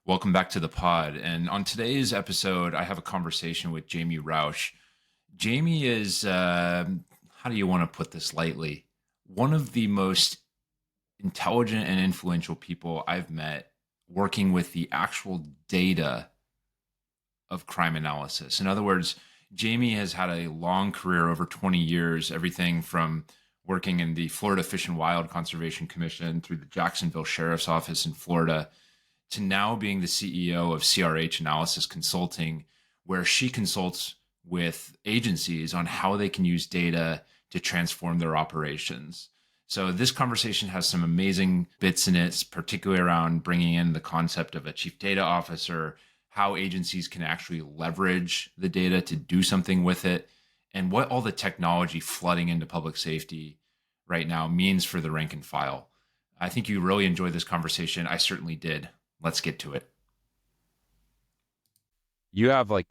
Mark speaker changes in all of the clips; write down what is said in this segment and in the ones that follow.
Speaker 1: Welcome back to the pod. And on today's episode, I have a conversation with Jamie Roush. Jamie is, how do you want to put this lightly? One of the most intelligent and influential people I've met working with the actual data of crime analysis. In other words, Jamie has had a long career, over 20 years, everything from working in the Florida Fish and Wild Conservation Commission through the Jacksonville Sheriff's Office in Florida to now being the CEO of CRH Analysis Consulting, where she consults with agencies on how they can use data to transform their operations. So this conversation has some amazing bits in it, particularly around bringing in the concept of a chief data officer, how agencies can actually leverage the data to do something with it, and what all the technology flooding into public safety right now means for the rank and file. I think you really enjoyed this conversation. I certainly did. Let's get to it.
Speaker 2: You have like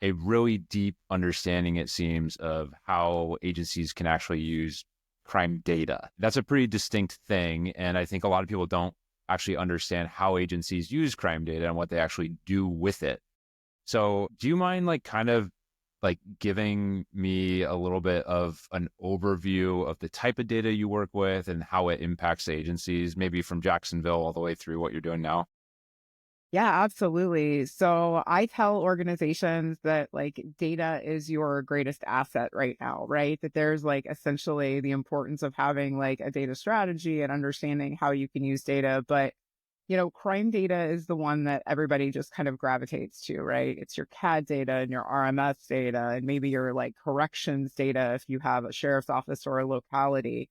Speaker 2: a really deep understanding, it seems, of how agencies can actually use crime data. That's a pretty distinct thing. And I think a lot of people don't actually understand how agencies use crime data and what they actually do with it. So do you mind kind of giving me a little bit of an overview of the type of data you work with and how it impacts agencies, maybe from Jacksonville all the way through what you're doing now?
Speaker 3: Yeah, absolutely. So I tell organizations that data is your greatest asset right now, right? That there's essentially the importance of having a data strategy and understanding how you can use data. But, crime data is the one that everybody just kind of gravitates to, right? It's your CAD data and your RMS data and maybe your corrections data if you have a sheriff's office or a locality.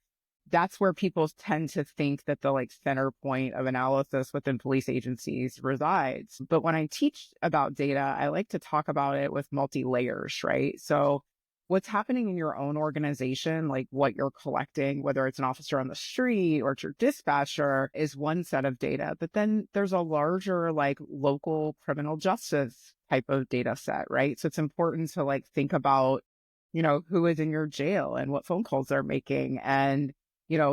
Speaker 3: That's where people tend to think that the center point of analysis within police agencies resides. But when I teach about data, I like to talk about it with multi layers, right? So what's happening in your own organization, like what you're collecting, whether it's an officer on the street or it's your dispatcher, is one set of data. But then there's a larger local criminal justice type of data set, right? So it's important to think about, who is in your jail and what phone calls they're making and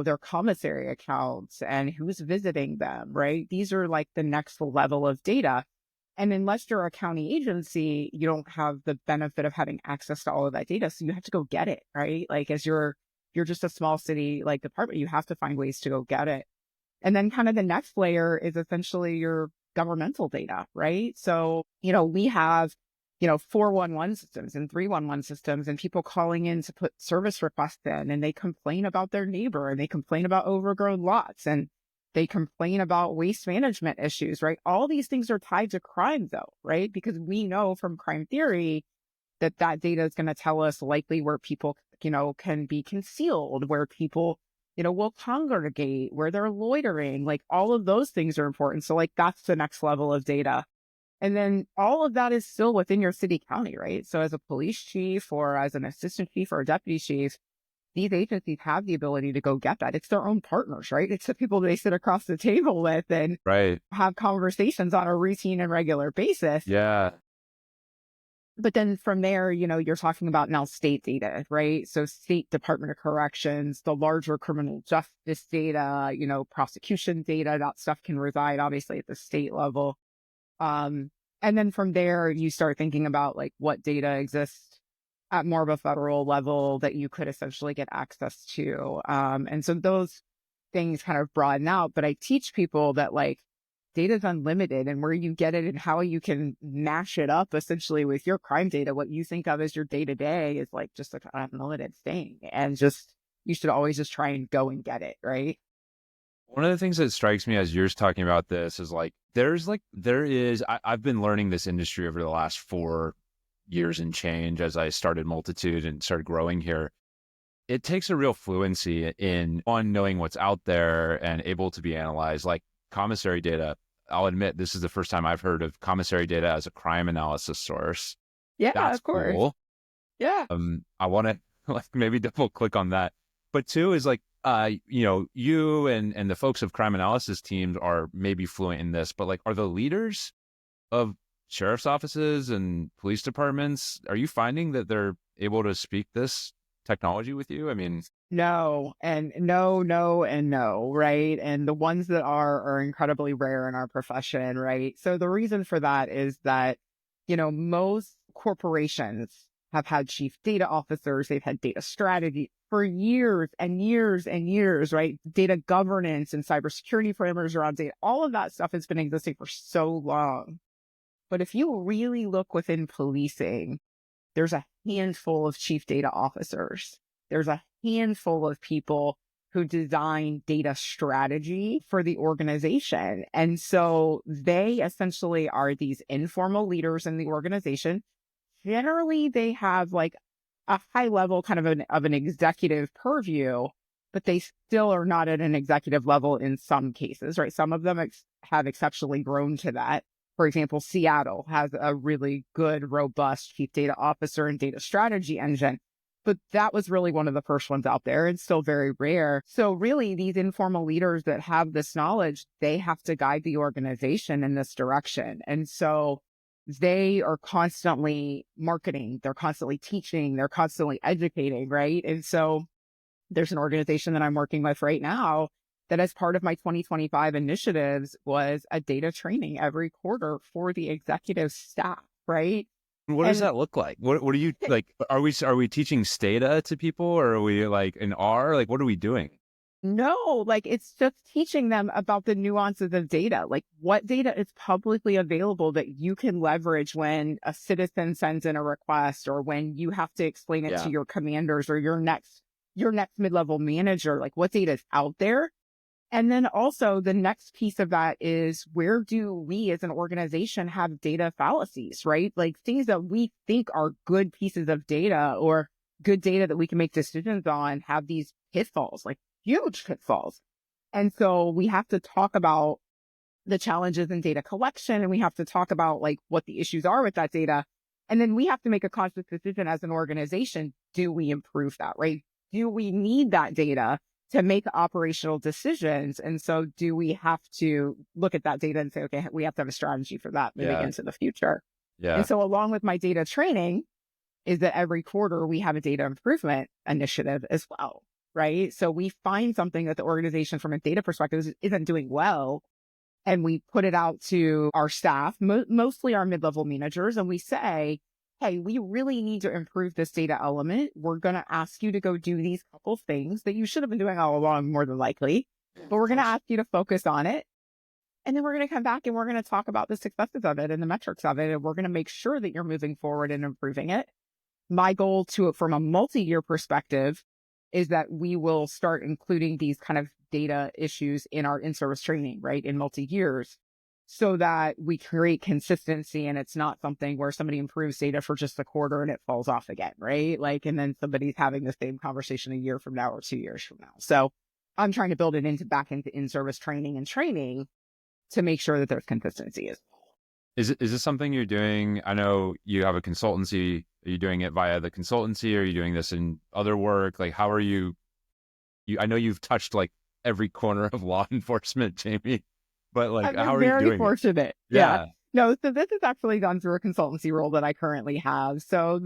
Speaker 3: their commissary accounts and who's visiting them, right? These are the next level of data. And unless you're a county agency, you don't have the benefit of having access to all of that data. So you have to go get it, right? As you're just a small city department, you have to find ways to go get it. And then kind of the next layer is essentially your governmental data, right? So, we have 411 systems and 311 systems and people calling in to put service requests in and they complain about their neighbor and they complain about overgrown lots and they complain about waste management issues, right? All these things are tied to crime though, right? Because we know from crime theory that data is going to tell us likely where people, can be concealed, where people, will congregate, where they're loitering, all of those things are important. So that's the next level of data. And then all of that is still within your city county, right? So as a police chief or as an assistant chief or a deputy chief, these agencies have the ability to go get that. It's their own partners, right? It's the people they sit across the table with and
Speaker 2: Right.
Speaker 3: have conversations on a routine and regular basis.
Speaker 2: Yeah.
Speaker 3: But then from there, you're talking about now state data, right? So state Department of Corrections, the larger criminal justice data, prosecution data, that stuff can reside obviously at the state level. And then from there, you start thinking about what data exists at more of a federal level that you could essentially get access to. And so those things kind of broaden out, but I teach people that data is unlimited and where you get it and how you can mash it up essentially with your crime data. What you think of as your day to day is just an unlimited thing. And just, you should always just try and go and get it. Right.
Speaker 2: One of the things that strikes me as you're talking about this is I've been learning this industry over the last 4 years and change as I started Multitude and started growing here. It takes a real fluency in knowing what's out there and able to be analyzed, like commissary data. I'll admit this is the first time I've heard of commissary data as a crime analysis source.
Speaker 3: Yeah,
Speaker 2: That's
Speaker 3: of course.
Speaker 2: cool.
Speaker 3: Yeah.
Speaker 2: I want to maybe double click on that. But two is you and the folks of crime analysis teams are maybe fluent in this, but are the leaders of sheriff's offices and police departments, are you finding that they're able to speak this technology with you? I mean,
Speaker 3: No, and no, no, and no, right? And the ones that are incredibly rare in our profession, right? So the reason for that is that, most corporations have had chief data officers, they've had data strategy for years and years and years, right? Data governance and cybersecurity parameters around data, all of that stuff has been existing for so long. But if you really look within policing, there's a handful of chief data officers. There's a handful of people who design data strategy for the organization. And so they essentially are these informal leaders in the organization. Generally, they have like a high level kind of an executive purview, but they still are not at an executive level in some cases, right? Some of them have exceptionally grown to that. For example, Seattle has a really good, robust chief data officer and data strategy engine, but that was really one of the first ones out there. It's still very rare. So really, these informal leaders that have this knowledge, they have to guide the organization in this direction. And so they are constantly marketing, they're constantly teaching, they're constantly educating, right? And so there's an organization that I'm working with right now that as part of my 2025 initiatives was a data training every quarter for the executive staff, right?
Speaker 2: what does
Speaker 3: And
Speaker 2: that look like? What are you like? Are we teaching Stata to people, or are we like in R? Like, what are we doing?
Speaker 3: no, like it's just teaching them about the nuances of data, like what data is publicly available that you can leverage when a citizen sends in a request or when you have to explain it to
Speaker 2: Yeah.
Speaker 3: your commanders or your next mid-level manager, like what data is out there. And then also the next piece of that is where do we as an organization have data fallacies, right? Like things that we think are good pieces of data or good data that we can make decisions on have these pitfalls, like huge pitfalls. And so we have to talk about the challenges in data collection and we have to talk about like what the issues are with that data. And then we have to make a conscious decision as an organization. Do we improve that, right? Do we need that data to make operational decisions? And so do we have to look at that data and say, okay, we have to have a strategy for that moving
Speaker 2: Yeah.
Speaker 3: into the future. And
Speaker 2: Yeah.
Speaker 3: so along with my data training is that every quarter we have a data improvement initiative as well, right? So we find something that the organization from a data perspective isn't doing well. And we put it out to our staff, mostly our mid-level managers. And we say, hey, we really need to improve this data element. We're going to ask you to go do these couple things that you should have been doing all along, more than likely, but we're going to ask you to focus on it. And then we're going to come back and we're going to talk about the successes of it and the metrics of it. And we're going to make sure that you're moving forward and improving it. My goal from a multi-year perspective is that we will start including these kind of data issues in our in-service training, right, in multi-years, so that we create consistency and it's not something where somebody improves data for just a quarter and it falls off again, right? Like, and then somebody's having the same conversation a year from now or 2 years from now. So I'm trying to build it back into in-service training to make sure that there's consistency as well.
Speaker 2: Is this something you're doing? I know you have a consultancy. Are you doing it via the consultancy? Or are you doing this in other work? Like, how are you? I know you've touched like every corner of law enforcement, Jamie, but like,
Speaker 3: I've
Speaker 2: how
Speaker 3: been
Speaker 2: are you
Speaker 3: very
Speaker 2: doing it?
Speaker 3: fortunate. Yeah.
Speaker 2: Yeah.
Speaker 3: No, so this is actually done through a consultancy role that I currently have. So,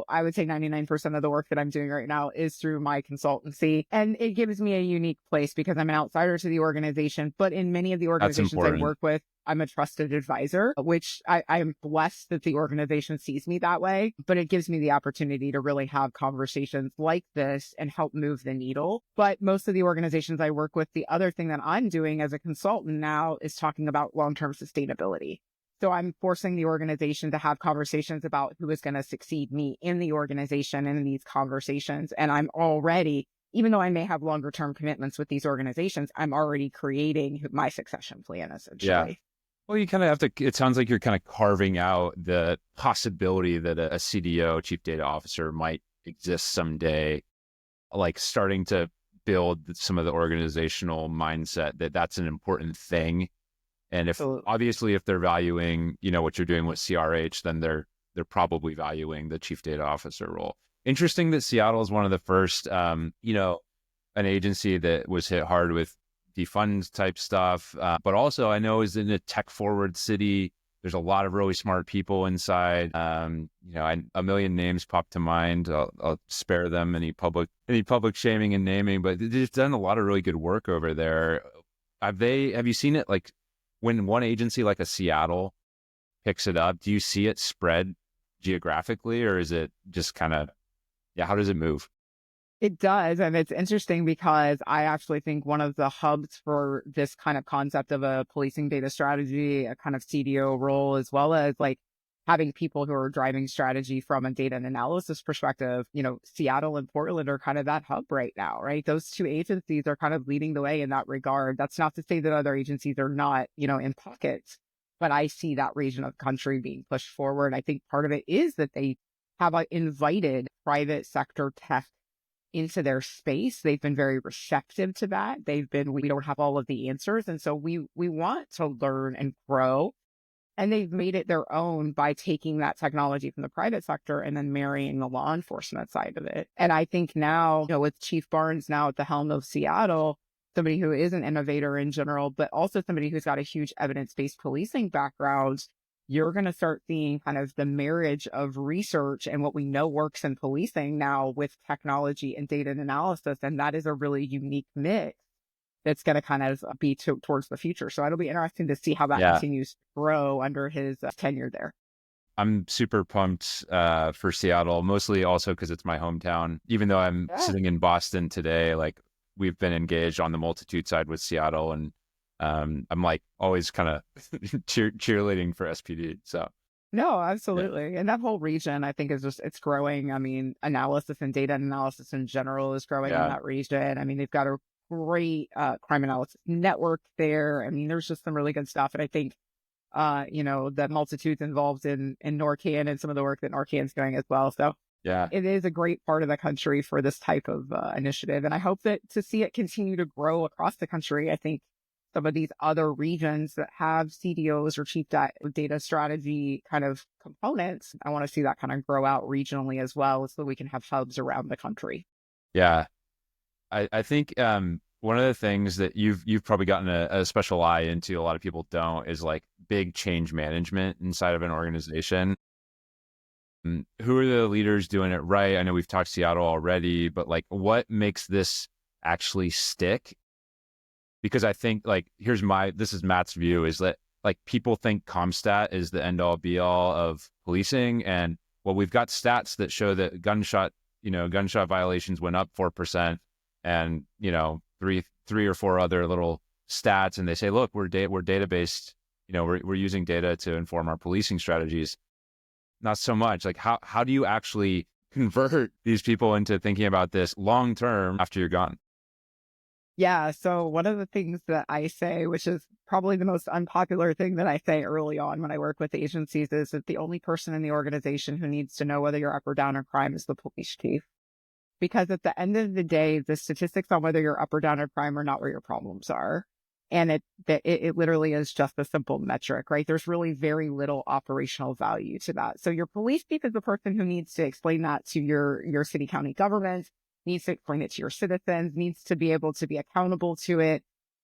Speaker 3: I would say 99% of the work that I'm doing right now is through my consultancy. And it gives me a unique place because I'm an outsider to the organization. But in many of the
Speaker 2: That's
Speaker 3: organizations I
Speaker 2: important.
Speaker 3: work with, I'm a trusted advisor, which I am blessed that the organization sees me that way. But it gives me the opportunity to really have conversations like this and help move the needle. But most of the organizations I work with, the other thing that I'm doing as a consultant now is talking about long-term sustainability. So I'm forcing the organization to have conversations about who is going to succeed me in the organization and in these conversations. And I'm already, even though I may have longer term commitments with these organizations, I'm already creating my succession plan essentially.
Speaker 2: Yeah. Well, you kind of have to, it sounds like you're kind of carving out the possibility that a CDO, chief data officer, might exist someday, like starting to build some of the organizational mindset that that's an important thing. And if
Speaker 3: Absolutely.
Speaker 2: obviously if they're valuing, what you're doing with CRH, then they're probably valuing the chief data officer role. Interesting that Seattle is one of the first, an agency that was hit hard with defund type stuff, but also I know is in a tech forward city. There's a lot of really smart people inside. A million names pop to mind. I'll spare them any public shaming and naming, but they've done a lot of really good work over there. Have you seen it, like when one agency like a Seattle picks it up, do you see it spread geographically, or is it just kind of, how does it move?
Speaker 3: It does. And it's interesting because I actually think one of the hubs for this kind of concept of a policing data strategy, a kind of CDO role, as well as like having people who are driving strategy from a data and analysis perspective, Seattle and Portland are kind of that hub right now, right? Those two agencies are kind of leading the way in that regard. That's not to say that other agencies are not, in pockets, but I see that region of the country being pushed forward. I think part of it is that they have invited private sector tech into their space. They've been very receptive to that. We don't have all of the answers. And so we want to learn and grow. And they've made it their own by taking that technology from the private sector and then marrying the law enforcement side of it. And I think now, with Chief Barnes now at the helm of Seattle, somebody who is an innovator in general, but also somebody who's got a huge evidence-based policing background, you're going to start seeing kind of the marriage of research and what we know works in policing now with technology and data and analysis. And that is a really unique mix that's going to kind of be towards the future. So it'll be interesting to see how that continues to grow under his tenure there.
Speaker 2: I'm super pumped for Seattle, mostly also because it's my hometown. Even though I'm sitting in Boston today, like we've been engaged on the Multitude side with Seattle, and I'm like always kind of cheerleading for SPD. So
Speaker 3: no, absolutely. And that whole region, I think, it's growing. I mean, analysis and data analysis in general is growing in that region. I mean, they've got a great crime analysis network there. I mean, there's just some really good stuff. And I think, that Multitude's involved in NORCAN and some of the work that NORCAN's doing as well. So it is a great part of the country for this type of initiative. And I hope that to see it continue to grow across the country. I think some of these other regions that have CDOs or chief data strategy kind of components, I want to see that kind of grow out regionally as well, so we can have hubs around the country.
Speaker 2: Yeah. I think one of the things that you've probably gotten a special eye into, a lot of people don't, is like big change management inside of an organization. Who are the leaders doing it right? I know we've talked Seattle already, but like what makes this actually stick? Because I think like this is Matt's view, is that like people think CompStat is the end all be all of policing. And well, we've got stats that show that gunshot violations went up 4%, and, three or four other little stats. And they say, look, we're data-based, we're using data to inform our policing strategies. Not so much. Like how do you actually convert these people into thinking about this long-term after you're gone?
Speaker 3: Yeah. So one of the things that I say, which is probably the most unpopular thing that I say early on when I work with agencies, is that the only person in the organization who needs to know whether you're up or down on crime is the police chief. Because at the end of the day, the statistics on whether you're up or down on crime are not where your problems are. And it literally is just a simple metric, right? There's really very little operational value to that. So your police chief is the person who needs to explain that to your city, county government, needs to explain it to your citizens, needs to be able to be accountable to it.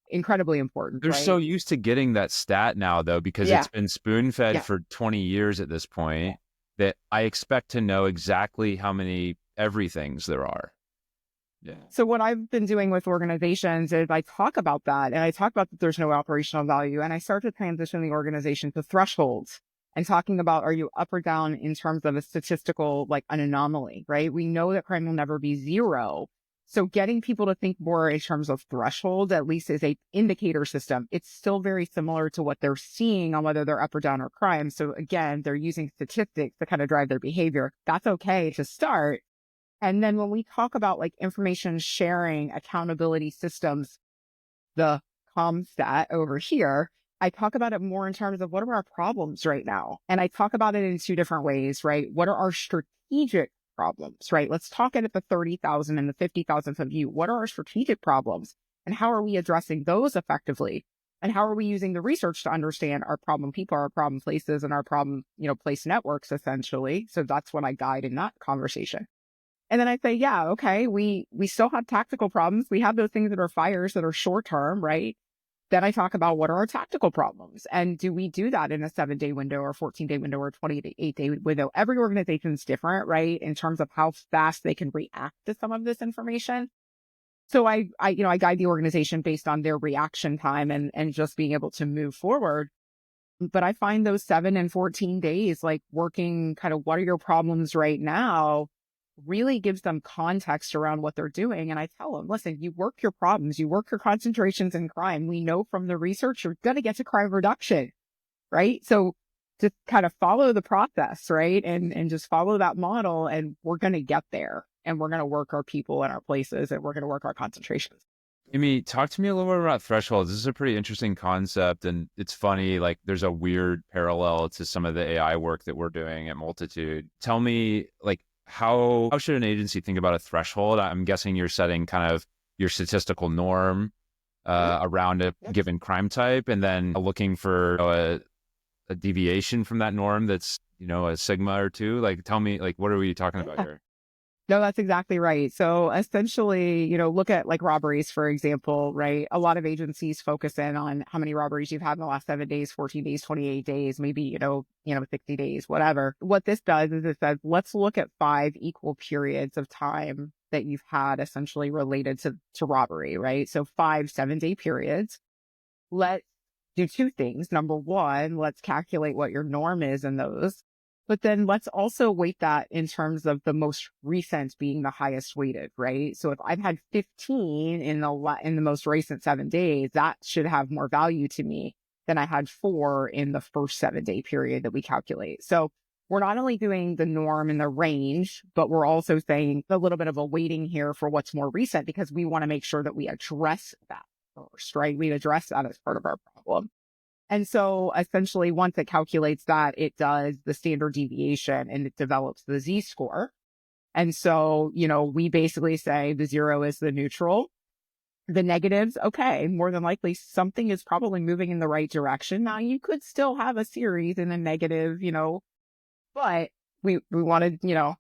Speaker 3: Incredibly important.
Speaker 2: They're
Speaker 3: right?
Speaker 2: so used to getting that stat now, though, because it's been spoon-fed for 20 years at this point, that I expect to know exactly how many everythings there are. Yeah.
Speaker 3: So what I've been doing with organizations is I talk about that, and I talk about that there's no operational value, and I start to transition the organization to thresholds and talking about, are you up or down in terms of a statistical, like an anomaly, right? We know that crime will never be zero. So getting people to think more in terms of threshold, at least as a indicator system, it's still very similar to what they're seeing on whether they're up or down or crime. So again, they're using statistics to kind of drive their behavior. That's okay to start. And then when we talk about like information sharing, accountability systems, the CompStat over here, I talk about it more in terms of what are our problems right now? And I talk about it in two different ways, right? What are our strategic problems, right? Let's talk at the 30,000 and the 50,000 foot view. What are our strategic problems? And how are we addressing those effectively? And how are we using the research to understand our problem people, our problem places, and our problem, place networks, essentially? So that's what I guide in that conversation. And then I say, yeah, okay, we still have tactical problems. We have those things that are fires that are short term, right? Then I talk about what are our tactical problems, and do we do that in a 7-day window or 14-day window or 28-day window? Every organization is different, right, in terms of how fast they can react to some of this information. So I guide the organization based on their reaction time and just being able to move forward. But I find those 7 and 14 days, like working kind of what are your problems right now, really gives them context around what they're doing. And I tell them, listen, you work your problems, you work your concentrations in crime. We know from the research you're going to get to crime reduction, right? So just kind of follow the process, right? And just follow that model, and we're going to get there. And we're going to work our people and our places, and we're going to work our concentrations.
Speaker 2: Amy, talk to me a little bit about thresholds. This is a pretty interesting concept, and it's funny, like there's a weird parallel to some of the AI work that we're doing at Multitude. Tell me, like, how should an agency think about a threshold? I'm guessing you're setting kind of your statistical norm around a given crime type, and then looking for a deviation from that norm that's, a sigma or two. Like, tell me, like, what are we talking about here?
Speaker 3: No, that's exactly right. So essentially, look at like robberies, for example, right? A lot of agencies focus in on how many robberies you've had in the last 7 days, 14 days, 28 days, maybe, 60 days, whatever. What this does is it says, let's look at 5 equal periods of time that you've had essentially related to robbery, right? So 5 7-day periods. Let's do 2 things. Number one, let's calculate what your norm is in those. But then let's also weight that in terms of the most recent being the highest weighted, right? So if I've had 15 in the most recent 7 days, that should have more value to me than I had 4 in the first 7-day period that we calculate. So we're not only doing the norm and the range, but we're also saying a little bit of a weighting here for what's more recent, because we want to make sure that we address that first, right? We address that as part of our problem. And so essentially, once it calculates that, it does the standard deviation and it develops the Z-score. And so, we basically say the 0 is the neutral, the negatives, okay, more than likely something is probably moving in the right direction. Now, you could still have a series in a negative, but we wanted, the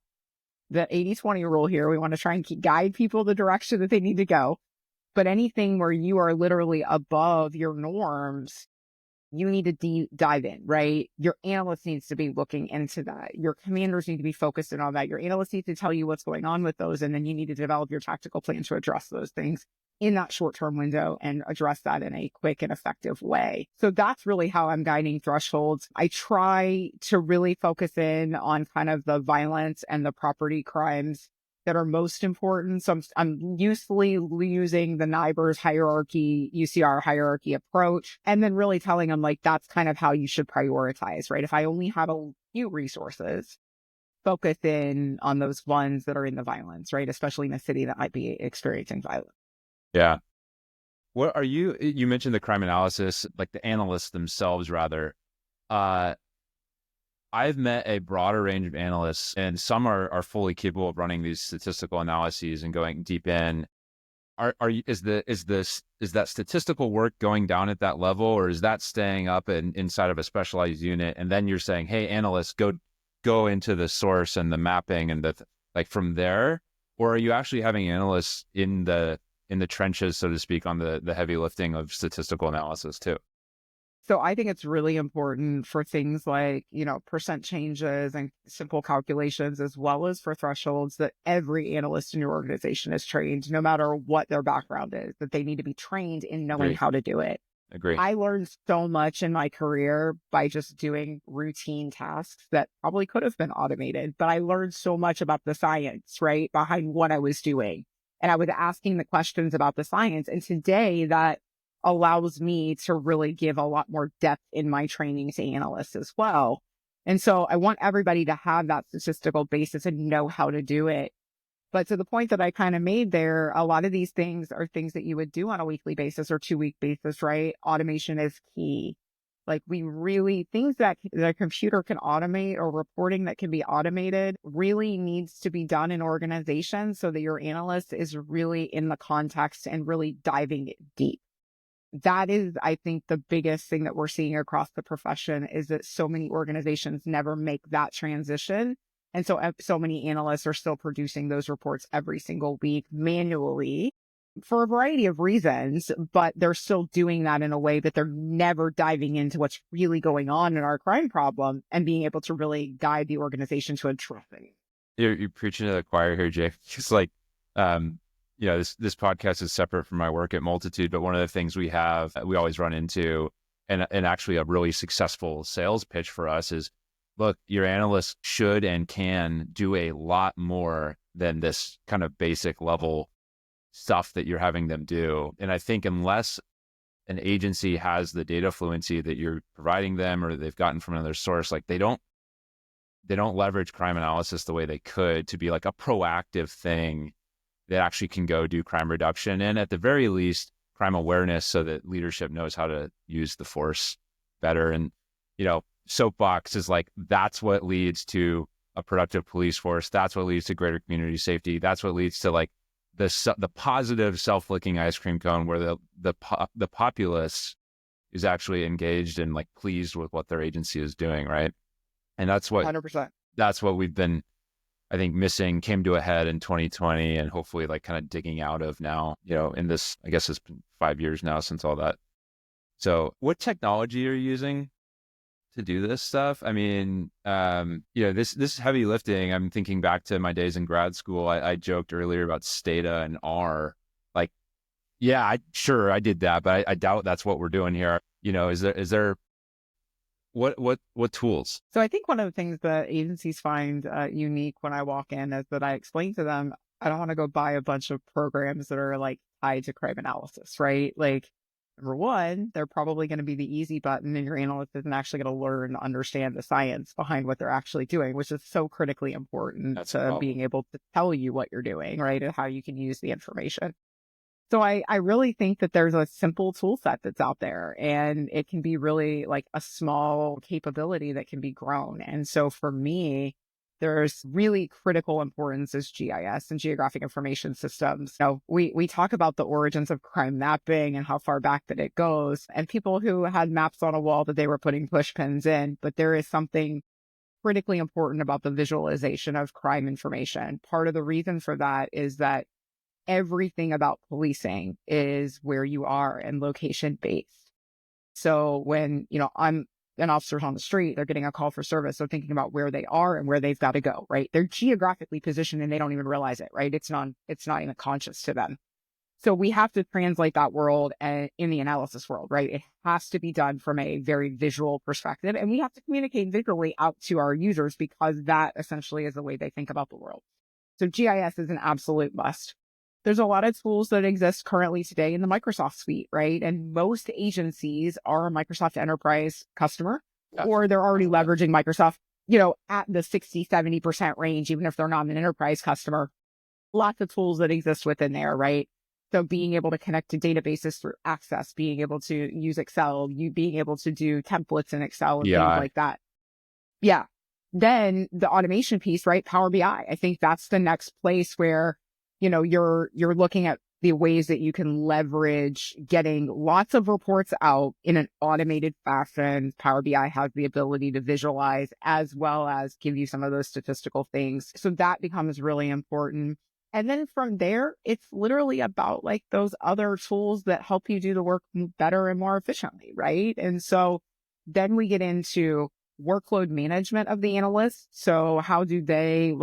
Speaker 3: 80-20 rule here. We want to try and guide people the direction that they need to go. But anything where you are literally above your norms, you need to dive in, right? Your analyst needs to be looking into that. Your commanders need to be focused in on that. Your analyst needs to tell you what's going on with those. And then you need to develop your tactical plan to address those things in that short-term window and address that in a quick and effective way. So that's really how I'm guiding thresholds. I try to really focus in on kind of the violence and the property crimes that are most important. So I'm usually using the NIBRS hierarchy, UCR hierarchy approach, and then really telling them like, that's kind of how you should prioritize, right? If I only have a few resources, focus in on those ones that are in the violence, right? Especially in a city that might be experiencing violence.
Speaker 2: Yeah. What are you mentioned the crime analysis, like the analysts themselves rather. I've met a broader range of analysts, and some are fully capable of running these statistical analyses and going deep in. Is that statistical work going down at that level, or is that staying up inside of a specialized unit? And then you're saying, hey, analysts, go into the source and the mapping and like from there, or are you actually having analysts in the trenches, so to speak, on the heavy lifting of statistical analysis too?
Speaker 3: So I think it's really important for things like, percent changes and simple calculations, as well as for thresholds, that every analyst in your organization is trained, no matter what their background is, that they need to be trained in knowing how to do it.
Speaker 2: Agree.
Speaker 3: I learned so much in my career by just doing routine tasks that probably could have been automated, but I learned so much about the science, right, behind what I was doing. And I was asking the questions about the science. And today that allows me to really give a lot more depth in my training to analysts as well. And so I want everybody to have that statistical basis and know how to do it. But to the point that I kind of made there, a lot of these things are things that you would do on a weekly basis or 2-week basis, right? Automation is key. Like things that the computer can automate or reporting that can be automated really needs to be done in organizations so that your analyst is really in the context and really diving deep. That is, I think, the biggest thing that we're seeing across the profession is that so many organizations never make that transition. And so many analysts are still producing those reports every single week manually. for a variety of reasons, but they're still doing that in a way that they're never diving into what's really going on in our crime problem and being able to really guide the organization to address it.
Speaker 2: You're preaching to the choir here, Jay. It's like, this podcast is separate from my work at Multitude, but one of the things we always run into, and actually a really successful sales pitch for us is, look, your analysts should and can do a lot more than this kind of basic level stuff that you're having them do. And I think unless an agency has the data fluency that you're providing them or they've gotten from another source, like they don't leverage crime analysis the way they could to be like a proactive thing that actually can go do crime reduction and at the very least crime awareness so that leadership knows how to use the force better. And, soapbox is like, that's what leads to a productive police force. That's what leads to greater community safety. That's what leads to like the positive self-licking ice cream cone where the populace is actually engaged and like pleased with what their agency is doing. Right. And that's what
Speaker 3: 100%.
Speaker 2: That's what we've been, I think, missing, came to a head in 2020 and hopefully like kind of digging out of now, in this, I guess it's been 5 years now since all that. So what technology are you using to do this stuff? I mean, this heavy lifting, I'm thinking back to my days in grad school. I joked earlier about Stata and R. Like, yeah, I did that, but I doubt that's what we're doing here. Is there what tools?
Speaker 3: So I think one of the things that agencies find unique when I walk in is that I explain to them, I don't want to go buy a bunch of programs that are like tied to crime analysis, right? Like, number one, they're probably going to be the easy button and your analyst isn't actually going to learn to understand the science behind what they're actually doing, which is so critically important to being able to tell you what you're doing, right? And how you can use the information. So I really think that there's a simple tool set that's out there and it can be really like a small capability that can be grown. And so for me, there's really critical importance is GIS and geographic information systems. We talk about the origins of crime mapping and how far back that it goes and people who had maps on a wall that they were putting push pins in, but there is something critically important about the visualization of crime information. Part of the reason for that is that everything about policing is where you are and location based. So when, I'm an officer on the street, they're getting a call for service. So thinking about where they are and where they've got to go, right? They're geographically positioned and they don't even realize it, right? It's not even conscious to them. So we have to translate that world in the analysis world, right? It has to be done from a very visual perspective. And we have to communicate visually out to our users because that essentially is the way they think about the world. So GIS is an absolute must. There's a lot of tools that exist currently today in the Microsoft suite, right? And most agencies are a Microsoft Enterprise customer, or they're already leveraging Microsoft, at the 60, 70% range, even if they're not an enterprise customer. Lots of tools that exist within there, right? So being able to connect to databases through Access, being able to use Excel, you being able to do templates in Excel and things like that. Yeah. Then the automation piece, right? Power BI. I think that's the next place where you're looking at the ways that you can leverage getting lots of reports out in an automated fashion. Power BI has the ability to visualize as well as give you some of those statistical things. So that becomes really important. And then from there, it's literally about like those other tools that help you do the work better and more efficiently, right? And so then we get into workload management of the analysts. So how do they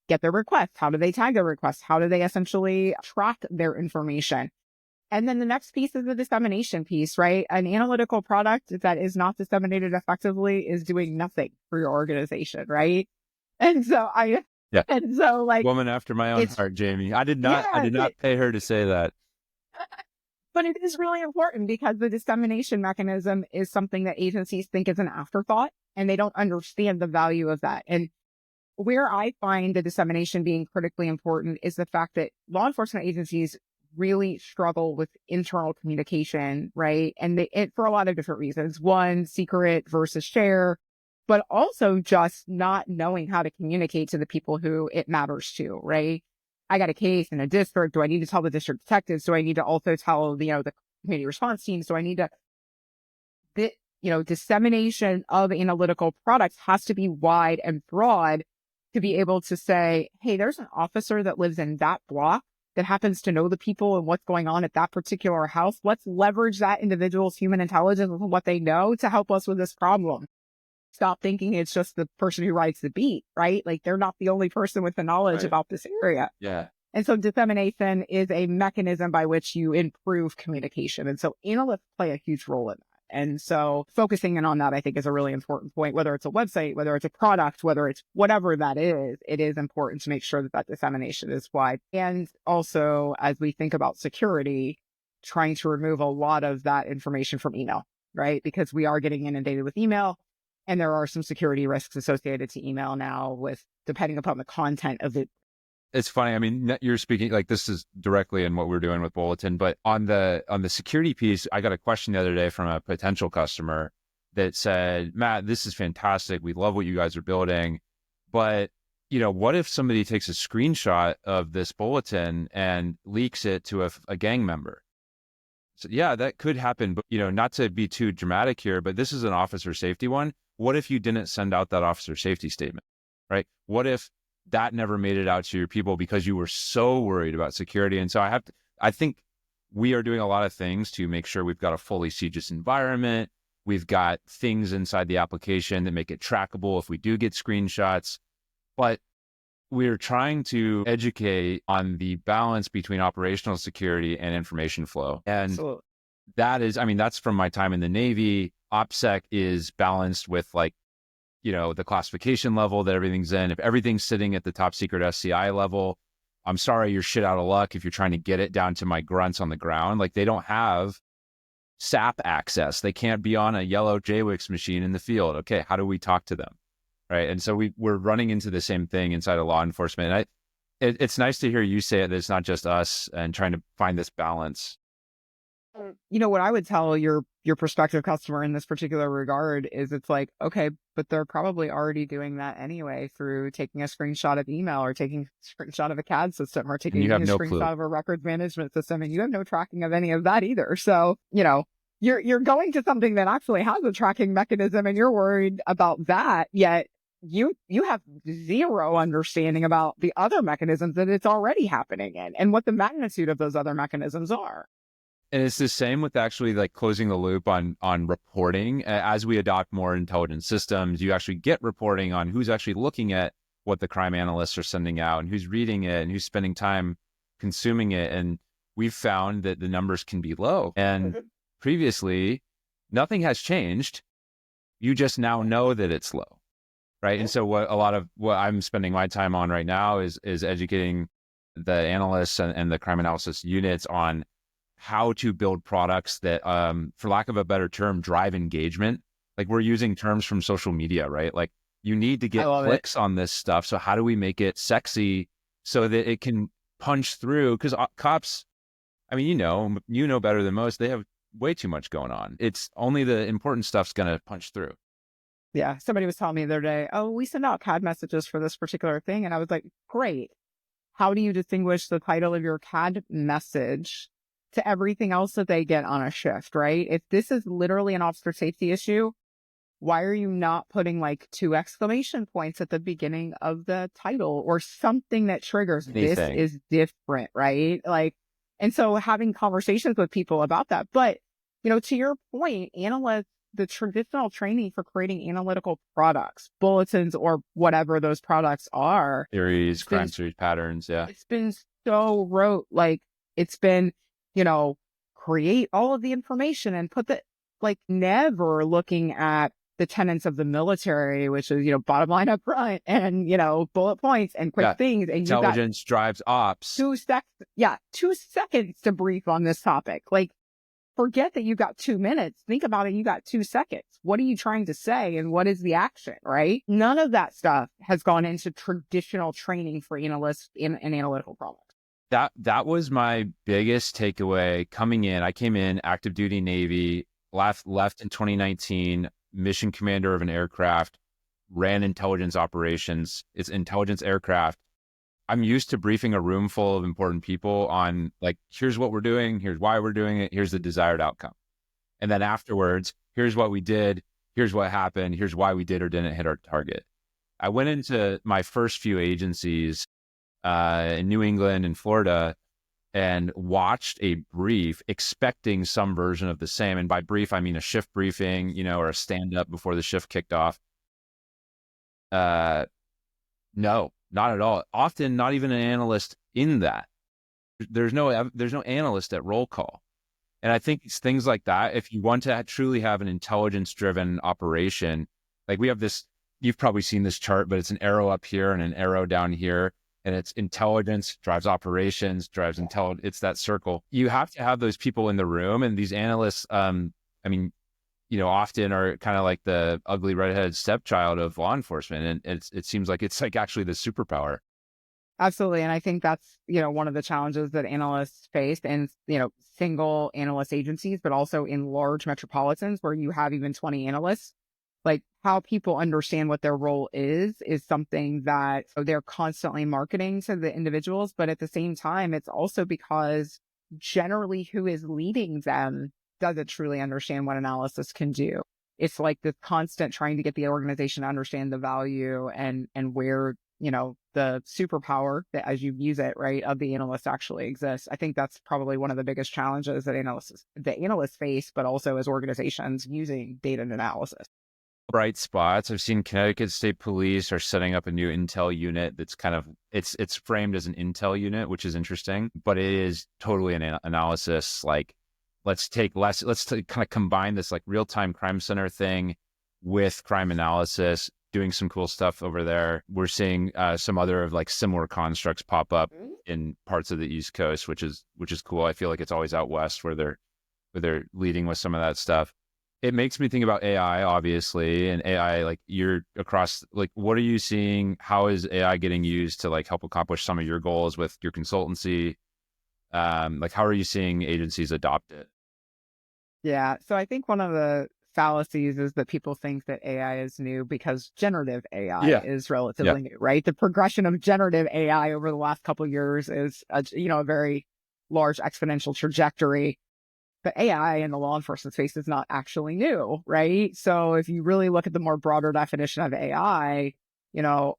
Speaker 3: get their requests? How do they tag their requests? How do they essentially track their information? And then the next piece is the dissemination piece, right? An analytical product that is not disseminated effectively is doing nothing for your organization, right? And so
Speaker 2: woman after my own heart, Jamie. I did not pay her to say that.
Speaker 3: But it is really important because the dissemination mechanism is something that agencies think is an afterthought and they don't understand the value of that. And where I find the dissemination being critically important is the fact that law enforcement agencies really struggle with internal communication, right? And for a lot of different reasons. One, secret versus share, but also just not knowing how to communicate to the people who it matters to, right? I got a case in a district. Do I need to tell the district detectives? Do I need to also tell, the community response teams? Do I need to, dissemination of analytical products has to be wide and broad to be able to say, hey, there's an officer that lives in that block that happens to know the people and what's going on at that particular house. Let's leverage that individual's human intelligence and what they know to help us with this problem. Stop thinking it's just the person who writes the beat, right? Like they're not the only person with the knowledge about this area.
Speaker 2: Yeah.
Speaker 3: And so dissemination is a mechanism by which you improve communication. And so analysts play a huge role in that. And so focusing in on that, I think, is a really important point, whether it's a website, whether it's a product, whether it's whatever that is, it is important to make sure that that dissemination is wide. And also, as we think about security, trying to remove a lot of that information from email, right? Because we are getting inundated with email, and there are some security risks associated to email now with depending upon the content of it.
Speaker 2: It's funny. I mean, you're speaking like this is directly in what we're doing with Bulletin, but on the security piece, I got a question the other day from a potential customer that said, Matt, this is fantastic. We love what you guys are building, but what if somebody takes a screenshot of this bulletin and leaks it to a gang member? So yeah, that could happen, but not to be too dramatic here, but this is an officer safety one. What if you didn't send out that officer safety statement, right? What if that never made it out to your people because you were so worried about security? And so I think we are doing a lot of things to make sure we've got a fully CGIS environment. We've got things inside the application that make it trackable if we do get screenshots, but we're trying to educate on the balance between operational security and information flow. And
Speaker 3: Absolutely.
Speaker 2: that is, that's from my time in the Navy. OPSEC is balanced with the classification level that everything's in. If everything's sitting at the top secret SCI level, I'm sorry, you're shit out of luck if you're trying to get it down to my grunts on the ground. Like they don't have SAP access. They can't be on a yellow JWIX machine in the field. Okay, how do we talk to them? Right. And so we're running into the same thing inside of law enforcement. It's nice to hear you say it, that it's not just us and trying to find this balance.
Speaker 3: What I would tell your prospective customer in this particular regard is it's like, okay, but they're probably already doing that anyway through taking a screenshot of email or taking a screenshot of a CAD system or taking a screenshot of a records management system, and you have no tracking of any of that either. So, you're going to something that actually has a tracking mechanism and you're worried about that, yet you have zero understanding about the other mechanisms that it's already happening in and what the magnitude of those other mechanisms are.
Speaker 2: And it's the same with actually like closing the loop on reporting. As we adopt more intelligent systems, you actually get reporting on who's actually looking at what the crime analysts are sending out and who's reading it and who's spending time consuming it. And we've found that the numbers can be low. And previously, nothing has changed. You just now know that it's low, right? And so a lot of what I'm spending my time on right now is educating the analysts and the crime analysis units on how to build products that, for lack of a better term, drive engagement. Like we're using terms from social media, right? Like you need to get clicks on this stuff. So how do we make it sexy so that it can punch through? Because cops, you know better than most, they have way too much going on. It's only the important stuff's going to punch through.
Speaker 3: Yeah. Somebody was telling me the other day, oh, we send out CAD messages for this particular thing. And I was like, great. How do you distinguish the title of your CAD message to everything else that they get on a shift, right? If this is literally an officer safety issue, why are you not putting like 2 exclamation points at the beginning of the title or something that triggers this is different, right? Like, and so having conversations with people about that. But, to your point, the traditional training for creating analytical products, bulletins or whatever those products are.
Speaker 2: Theories, crime series patterns. Yeah.
Speaker 3: It's been so rote. Like it's been, create all of the information and put never looking at the tenets of the military, which is, bottom line up front and, bullet points and quick things. And
Speaker 2: intelligence drives ops.
Speaker 3: 2 seconds to brief on this topic. Like, forget that you got 2 minutes. Think about it. You got 2 seconds. What are you trying to say? And what is the action, right? None of that stuff has gone into traditional training for analysts in analytical products.
Speaker 2: That was my biggest takeaway coming in. I came in active duty Navy, left in 2019, mission commander of an aircraft, ran intelligence operations. It's intelligence aircraft. I'm used to briefing a room full of important people on like, here's what we're doing, here's why we're doing it, here's the desired outcome. And then afterwards, here's what we did, here's what happened, here's why we did or didn't hit our target. I went into my first few agencies in New England and Florida, and watched a brief expecting some version of the same. And by brief, I mean a shift briefing, or a stand up before the shift kicked off. No, not at all. Often not even an analyst in that. There's no analyst at roll call. And I think it's things like that. If you want to truly have an intelligence driven operation, like we have this, you've probably seen this chart, but it's an arrow up here and an arrow down here. And it's intelligence drives operations, drives intelligence. It's that circle. You have to have those people in the room. And these analysts, often are kind of like the ugly redheaded stepchild of law enforcement. And it seems like it's like actually the superpower.
Speaker 3: Absolutely. And I think that's, one of the challenges that analysts face in, single analyst agencies, but also in large metropolitans where you have even 20 analysts. Like how people understand what their role is something that they're constantly marketing to the individuals. But at the same time, it's also because generally who is leading them doesn't truly understand what analysis can do. It's like this constant trying to get the organization to understand the value and where, the superpower that as you use it, right, of the analyst actually exists. I think that's probably one of the biggest challenges that analysts face, but also as organizations using data and analysis.
Speaker 2: Bright spots. I've seen Connecticut State Police are setting up a new intel unit that's kind of, it's framed as an intel unit, which is interesting, but it is totally an analysis. Like, let's kind of combine this like real-time crime center thing with crime analysis, doing some cool stuff over there. We're seeing some other of like similar constructs pop up in parts of the East Coast, which is cool. I feel like it's always out West where they're leading with some of that stuff. It makes me think about AI, obviously, and AI, like you're across, like, what are you seeing? How is AI getting used to like help accomplish some of your goals with your consultancy? Like, how are you seeing agencies adopt it?
Speaker 3: Yeah. So I think one of the fallacies is that people think that AI is new because generative AI is relatively new, right? The progression of generative AI over the last couple of years is, a very large exponential trajectory. But AI in the law enforcement space is not actually new, right? So if you really look at the more broader definition of AI,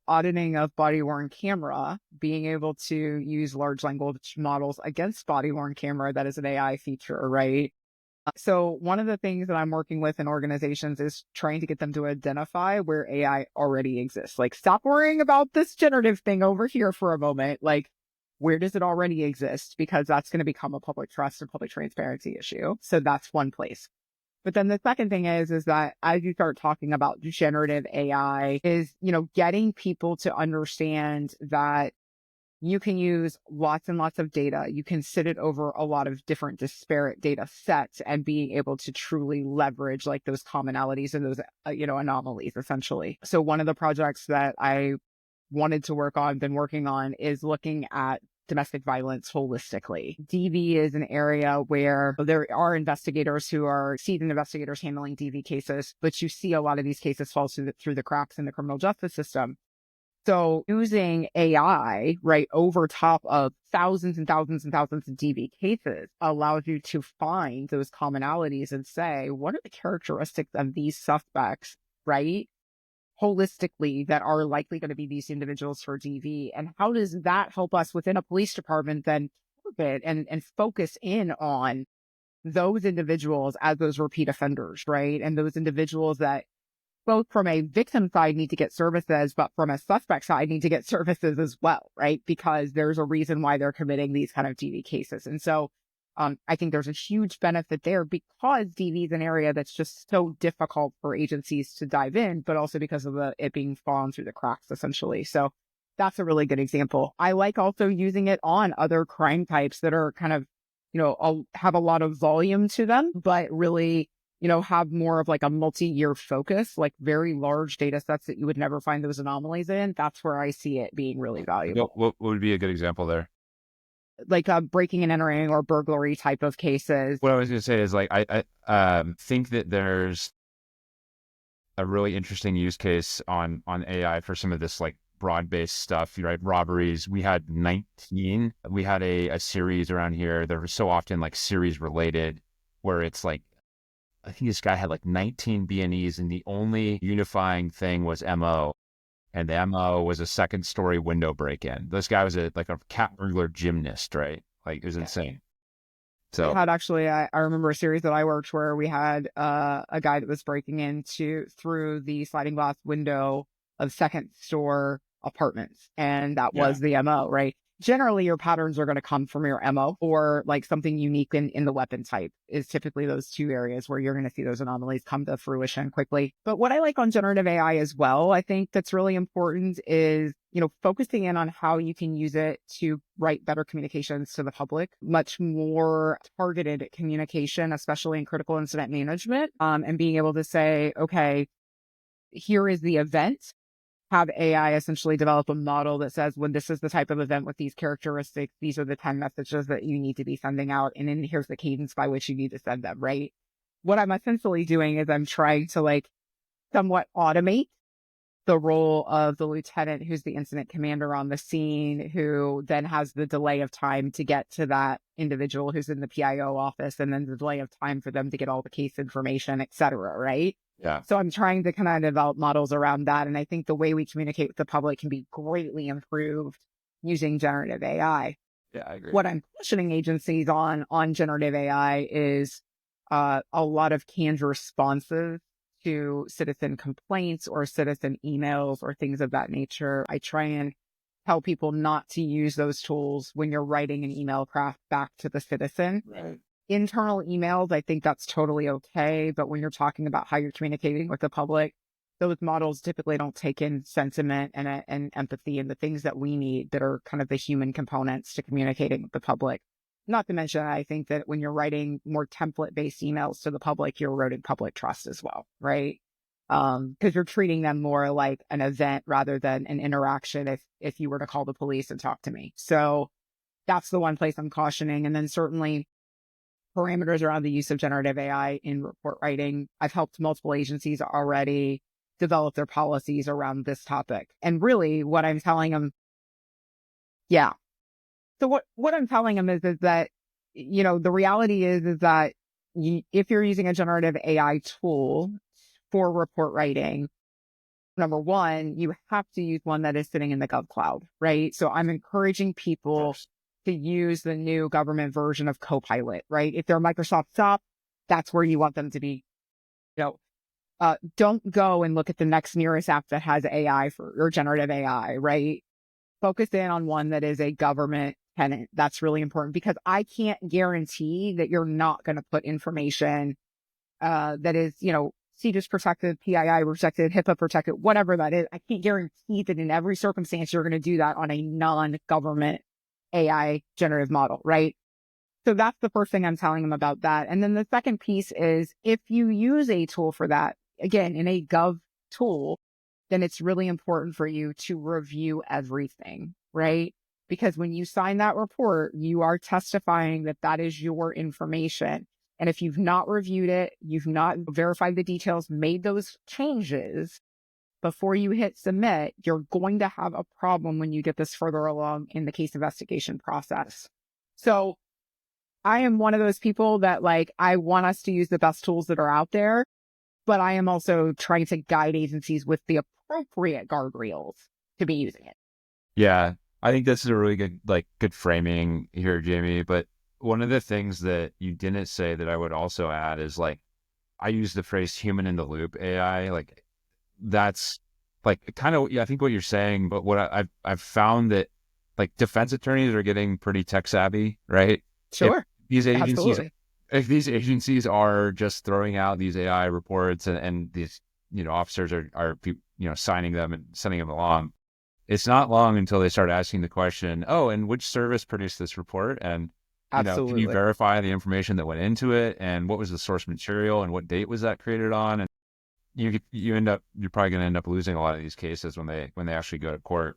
Speaker 3: auditing of body-worn camera, being able to use large language models against body-worn camera, that is an AI feature, right? So one of the things that I'm working with in organizations is trying to get them to identify where AI already exists. Like, stop worrying about this generative thing over here for a moment. Like, where does it already exist? Because that's going to become a public trust and public transparency issue. So that's one place. But then the second thing is that as you start talking about generative AI is, getting people to understand that you can use lots and lots of data. You can sit it over a lot of different disparate data sets and being able to truly leverage like those commonalities and those, anomalies essentially. So one of the projects that I wanted to been working on is looking at domestic violence holistically. DV is an area where there are investigators who are seasoned investigators handling DV cases, but you see a lot of these cases fall through the cracks in the criminal justice system. So using AI, right, over top of thousands and thousands and thousands of DV cases allows you to find those commonalities and say, what are the characteristics of these suspects, right, holistically that are likely going to be these individuals for DV? And how does that help us within a police department then and focus in on those individuals as those repeat offenders, right? And those individuals that both from a victim side need to get services, but from a suspect side need to get services as well, right? Because there's a reason why they're committing these kind of DV cases. And so I think there's a huge benefit there because DV is an area that's just so difficult for agencies to dive in, but also because of it being fallen through the cracks, essentially. So that's a really good example. I like also using it on other crime types that are kind of, have a lot of volume to them, but really, have more of like a multi-year focus, like very large data sets that you would never find those anomalies in. That's where I see it being really valuable.
Speaker 2: What would be a good example there?
Speaker 3: Like breaking and entering or burglary type of cases.
Speaker 2: What I was going to say is like, I think that there's a really interesting use case on AI for some of this like broad-based stuff, right? Robberies. We had 19. We had a series around here. They're so often like series related where it's like, I think this guy had like 19 B&Es and the only unifying thing was MO. And the MO was a second story window break-in. This guy was like a cat burglar gymnast, right? Like it was insane.
Speaker 3: We
Speaker 2: So
Speaker 3: had actually, I remember a series that I worked where we had a guy that was breaking into through the sliding glass window of second store apartments. And that
Speaker 2: yeah,
Speaker 3: was the MO, right? Generally, your patterns are going to come from your MO or like something unique in the weapon type is typically those two areas where you're going to see those anomalies come to fruition quickly. But what I like on generative AI as well, I think that's really important is, focusing in on how you can use it to write better communications to the public, much more targeted communication, especially in critical incident management, and being able to say, okay, here is the event, have AI essentially develop a model that says, when this is the type of event with these characteristics, these are the 10 messages that you need to be sending out. And then here's the cadence by which you need to send them, right? What I'm essentially doing is I'm trying to somewhat automate the role of the lieutenant who's the incident commander on the scene, who then has the delay of time to get to that individual who's in the PIO office, and then the delay of time for them to get all the case information, et cetera, right?
Speaker 2: yeah,
Speaker 3: So I'm trying to kind of develop models around that. And I think the way we communicate with the public can be greatly improved using generative AI.
Speaker 2: yeah, I agree.
Speaker 3: What I'm questioning agencies on generative AI is a lot of canned responses to citizen complaints or citizen emails or things of that nature. I try and tell people not to use those tools when you're writing an email craft back to the citizen.
Speaker 2: Right.
Speaker 3: Internal emails, I think that's totally okay. But when you're talking about how you're communicating with the public, those models typically don't take in sentiment and empathy and the things that we need that are kind of the human components to communicating with the public. Not to mention, I think that when you're writing more template-based emails to the public, you're eroding public trust as well, right? Because you're treating them more like an event rather than an interaction if you were to call the police and talk to me. So that's the one place I'm cautioning. And then certainly parameters around the use of generative AI in report writing. I've helped multiple agencies already develop their policies around this topic. And really what I'm telling them, yeah. So what I'm telling them is that, the reality is that if you're using a generative AI tool for report writing, number one, you have to use one that is sitting in the Gov Cloud, right? So I'm encouraging people to use the new government version of Copilot, right? If they're a Microsoft shop, that's where you want them to be. Don't go and look at the next nearest app that has AI or generative AI, right? Focus in on one that is a government tenant. That's really important because I can't guarantee that you're not going to put information that is, CDIS protected, PII protected, HIPAA protected, whatever that is. I can't guarantee that in every circumstance you're going to do that on a non-government AI generative model, right? So that's the first thing I'm telling them about that. And then the second piece is if you use a tool for that, again, in a Gov tool, then it's really important for you to review everything, right? Because when you sign that report, you are testifying that that is your information. And if you've not reviewed it, you've not verified the details, made those changes before you hit submit, you're going to have a problem when you get this further along in the case investigation process. So I am one of those people that I want us to use the best tools that are out there, but I am also trying to guide agencies with the appropriate guardrails to be using it.
Speaker 2: Yeah, I think this is a really good framing here, Jamie. But one of the things that you didn't say that I would also add is I use the phrase human in the loop AI. That's kind of, I think what you're saying, but what I've found that defense attorneys are getting pretty tech savvy, right?
Speaker 3: Sure.
Speaker 2: If these agencies are just throwing out these AI reports and these, officers are signing them and sending them along, it's not long until they start asking the question, oh, and which service produced this report? And, can you verify the information that went into it? And what was the source material and what date was that created on? And you're probably going to end up losing a lot of these cases when they actually go to court.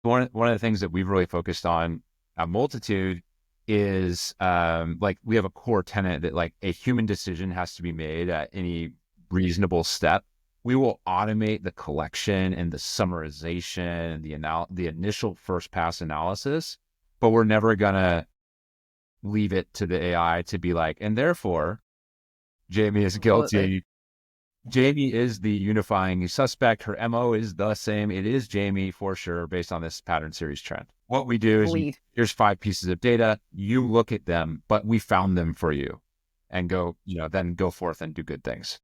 Speaker 2: One of the things that we've really focused on at Multitude is we have a core tenet that a human decision has to be made at any reasonable step. We will automate the collection and the summarization and the initial first pass analysis, but we're never gonna leave it to the AI to be and therefore Jamie is guilty Jamie is the unifying suspect. Her MO is the same. It is Jamie for sure, based on this pattern series trend. What we do is here's 5 pieces of data. You look at them, but we found them for you, and go, then go forth and do good things.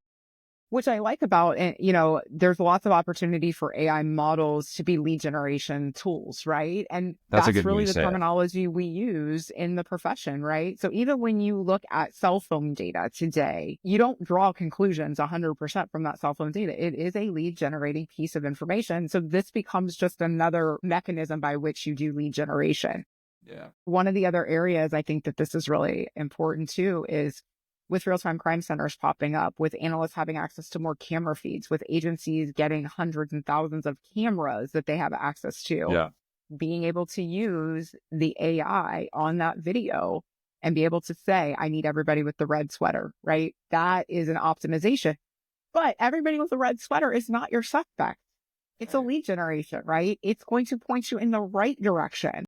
Speaker 3: Which I like about, and there's lots of opportunity for AI models to be lead generation tools, right? And
Speaker 2: That's a
Speaker 3: that's
Speaker 2: good way
Speaker 3: really
Speaker 2: to
Speaker 3: the
Speaker 2: say it.
Speaker 3: terminology we use in the profession, right? So even when you look at cell phone data today, you don't draw conclusions 100% from that cell phone data. It is a lead generating piece of information. So this becomes just another mechanism by which you do lead generation.
Speaker 2: Yeah.
Speaker 3: One of the other areas I think that this is really important too is with real-time crime centers popping up, with analysts having access to more camera feeds, with agencies getting hundreds and thousands of cameras that they have access to, being able to use the AI on that video and be able to say, I need everybody with the red sweater, right? That is an optimization. But everybody with a red sweater is not your suspect. It's a lead generation, right? It's going to point you in the right direction,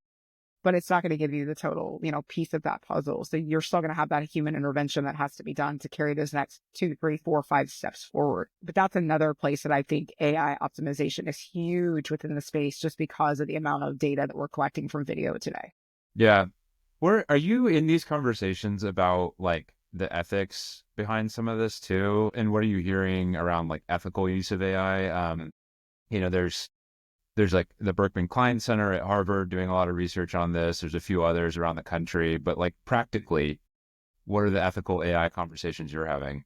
Speaker 3: but it's not going to give you the total, piece of that puzzle. So you're still going to have that human intervention that has to be done to carry those next 2, 3, 4, 5 steps forward. But that's another place that I think AI optimization is huge within the space, just because of the amount of data that we're collecting from video today.
Speaker 2: Yeah. Where are you in these conversations about like the ethics behind some of this too? And what are you hearing around like ethical use of AI? There's like the Berkman Klein Center at Harvard doing a lot of research on this. There's a few others around the country, but like practically, what are the ethical AI conversations you're having?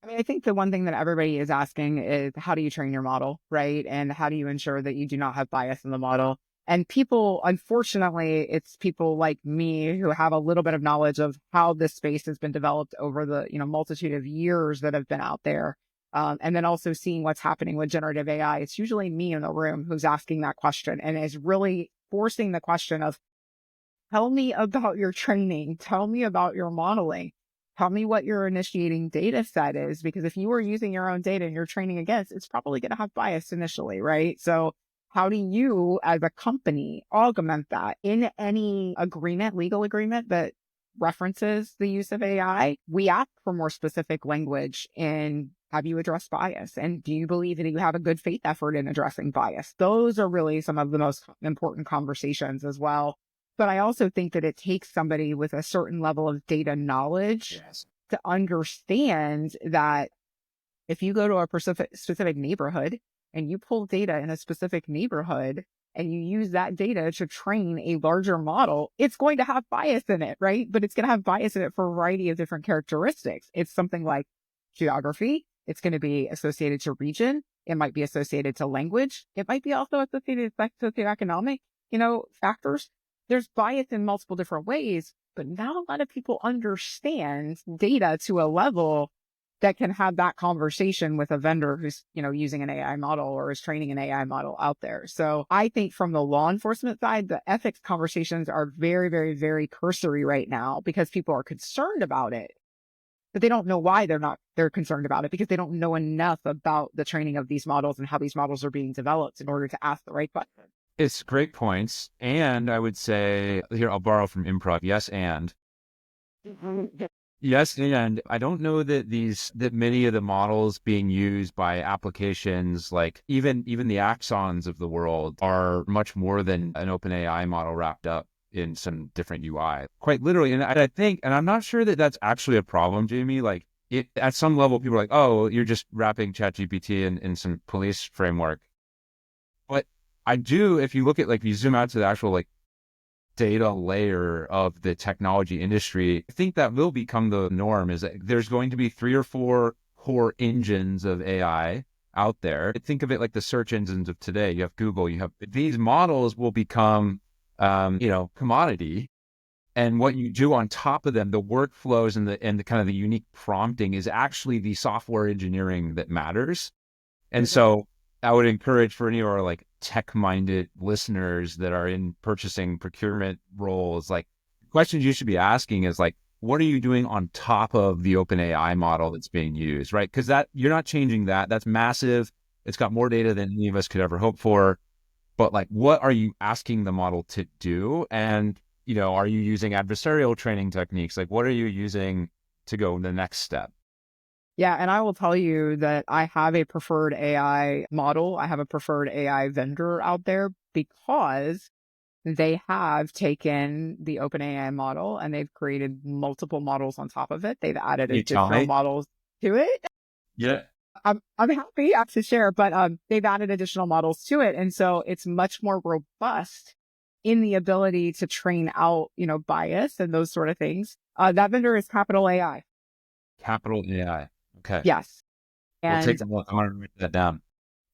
Speaker 3: I mean, I think the one thing that everybody is asking is, how do you train your model, right? And how do you ensure that you do not have bias in the model? And people, unfortunately, it's people like me who have a little bit of knowledge of how this space has been developed over the, multitude of years that have been out there. And then also seeing what's happening with generative AI. It's usually me in the room who's asking that question and is really forcing the question of, tell me about your training. Tell me about your modeling. Tell me what your initiating data set is, because if you are using your own data and you're training against, it's probably going to have bias initially, right? So how do you as a company augment that in any agreement, legal agreement that references the use of AI? We ask for more specific language in, have you addressed bias? And do you believe that you have a good faith effort in addressing bias? Those are really some of the most important conversations as well. But I also think that it takes somebody with a certain level of data knowledge to understand that if you go to a specific neighborhood and you pull data in a specific neighborhood and you use that data to train a larger model, it's going to have bias in it, right? But it's going to have bias in it for a variety of different characteristics. It's something like geography. It's going to be associated to region. It might be associated to language. It might be also associated with socioeconomic, factors. There's bias in multiple different ways, but not a lot of people understand data to a level that can have that conversation with a vendor who's, using an AI model or is training an AI model out there. So I think from the law enforcement side, the ethics conversations are very, very, very cursory right now because people are concerned about it, but they don't know why they're concerned about it, because they don't know enough about the training of these models and how these models are being developed in order to ask the right question.
Speaker 2: It's great points. And I would say, here, I'll borrow from improv. Yes, and. Yes, and I don't know that many of the models being used by applications, like even the Axons of the world, are much more than an OpenAI model wrapped up in some different UI, quite literally. And I think, and I'm not sure that that's actually a problem, Jamie. Like at some level, people are like, oh, you're just wrapping ChatGPT in some police framework. But I do, if you look at, like, if you zoom out to the actual like data layer of the technology industry, I think that will become the norm, is that there's going to be 3 or 4 core engines of AI out there. Think of it like the search engines of today. You have Google, you have these models will become, commodity. And what you do on top of them, the workflows and the kind of the unique prompting, is actually the software engineering that matters. And so I would encourage, for any of our like tech-minded listeners that are in purchasing procurement roles, like, questions you should be asking is like, what are you doing on top of the OpenAI model that's being used, right? Because that, you're not changing that. That's massive. It's got more data than any of us could ever hope for. But like, what are you asking the model to do? And, are you using adversarial training techniques? Like, what are you using to go the next step?
Speaker 3: Yeah. And I will tell you that I have a preferred AI model. I have a preferred AI vendor out there because they have taken the OpenAI model and they've created multiple models on top of it. They've added
Speaker 2: Can you tell
Speaker 3: additional
Speaker 2: me?
Speaker 3: models to it.
Speaker 2: Yeah.
Speaker 3: I'm happy to share, but they've added additional models to it. And so it's much more robust in the ability to train out, bias and those sort of things. That vendor is Capital AI.
Speaker 2: Capital AI. Okay.
Speaker 3: Yes.
Speaker 2: We'll take
Speaker 3: And
Speaker 2: a look. I want to write that down.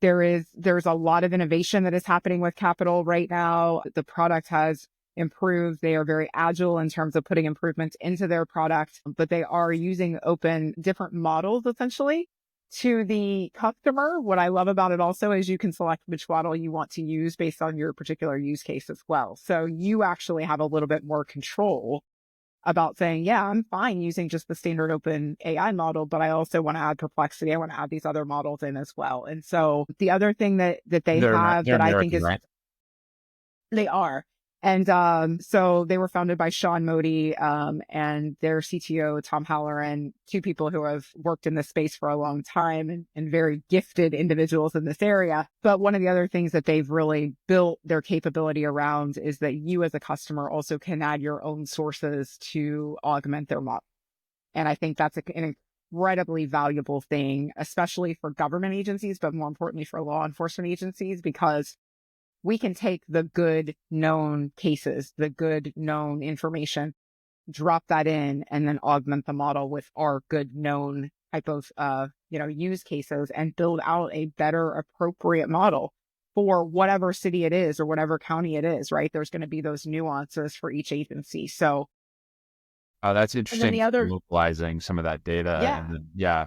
Speaker 3: there's a lot of innovation that is happening with Capital right now. The product has improved. They are very agile in terms of putting improvements into their product, but they are using open different models essentially to the customer. What I love about it also is you can select which model you want to use based on your particular use case as well. So you actually have a little bit more control about saying, yeah, I'm fine using just the standard open AI model, but I also want to add perplexity. I want to add these other models in as well. And so the other thing that they have
Speaker 2: They're
Speaker 3: that I think
Speaker 2: American,
Speaker 3: is
Speaker 2: right?
Speaker 3: they are. And so they were founded by Sean Modi and their CTO, Tom Halloran, two people who have worked in this space for a long time and very gifted individuals in this area. But one of the other things that they've really built their capability around is that you as a customer also can add your own sources to augment their model. And I think that's an incredibly valuable thing, especially for government agencies, but more importantly for law enforcement agencies, because we can take the good known cases, the good known information, drop that in, and then augment the model with our good known type of, use cases and build out a better appropriate model for whatever city it is or whatever county it is, right? There's going to be those nuances for each agency. So,
Speaker 2: Oh, that's
Speaker 3: and then
Speaker 2: interesting.
Speaker 3: the other,
Speaker 2: Localizing some of that data.
Speaker 3: yeah,
Speaker 2: And then, yeah.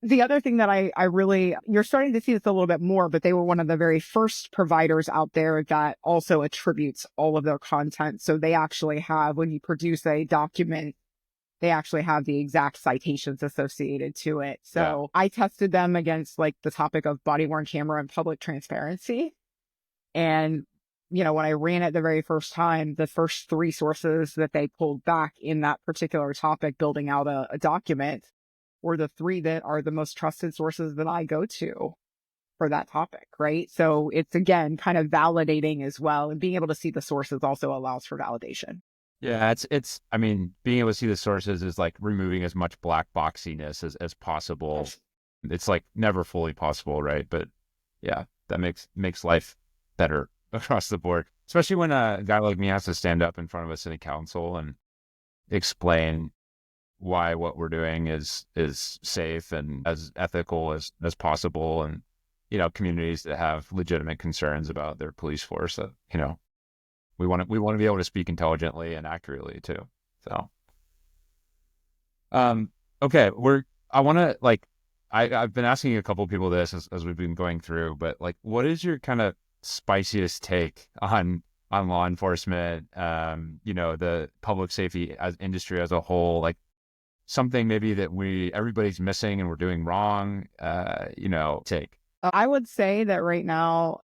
Speaker 3: the other thing that I really, you're starting to see this a little bit more, but they were one of the very first providers out there that also attributes all of their content. So they actually have, when you produce a document, they actually have the exact citations associated to it.
Speaker 2: Yeah.
Speaker 3: So I tested them against like the topic of body worn camera and public transparency. And, when I ran it the very first time, the first three sources that they pulled back in that particular topic, building out a document, were the three that are the most trusted sources that I go to for that topic, right? So it's again kind of validating as well. And being able to see the sources also allows for validation.
Speaker 2: Yeah, I mean, being able to see the sources is like removing as much black boxiness as possible. It's like never fully possible, right? But yeah, that makes life better across the board, especially when a guy like me has to stand up in front of a city council and explain why what we're doing is safe and as ethical as possible, and communities that have legitimate concerns about their police force that we want to be able to speak intelligently and accurately too. So okay, I want to like I've been asking a couple of people this as we've been going through, but like, what is your kind of spiciest take on law enforcement, the public safety as industry as a whole, like something maybe that everybody's missing and we're doing wrong, take?
Speaker 3: I would say that right now,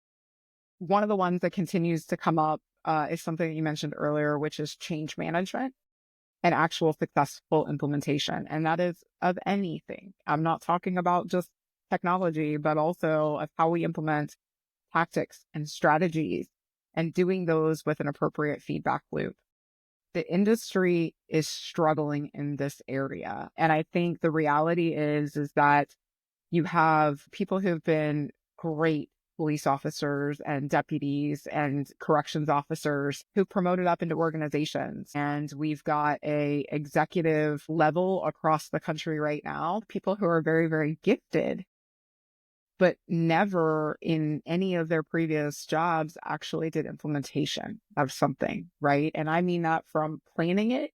Speaker 3: one of the ones that continues to come up is something that you mentioned earlier, which is change management and actual successful implementation. And that is of anything. I'm not talking about just technology, but also of how we implement tactics and strategies and doing those with an appropriate feedback loop. The industry is struggling in this area. And I think the reality is that you have people who've been great police officers and deputies and corrections officers who promoted up into organizations. And we've got a executive level across the country right now, people who are very, very gifted, but never in any of their previous jobs actually did implementation of something, right? And I mean that from planning it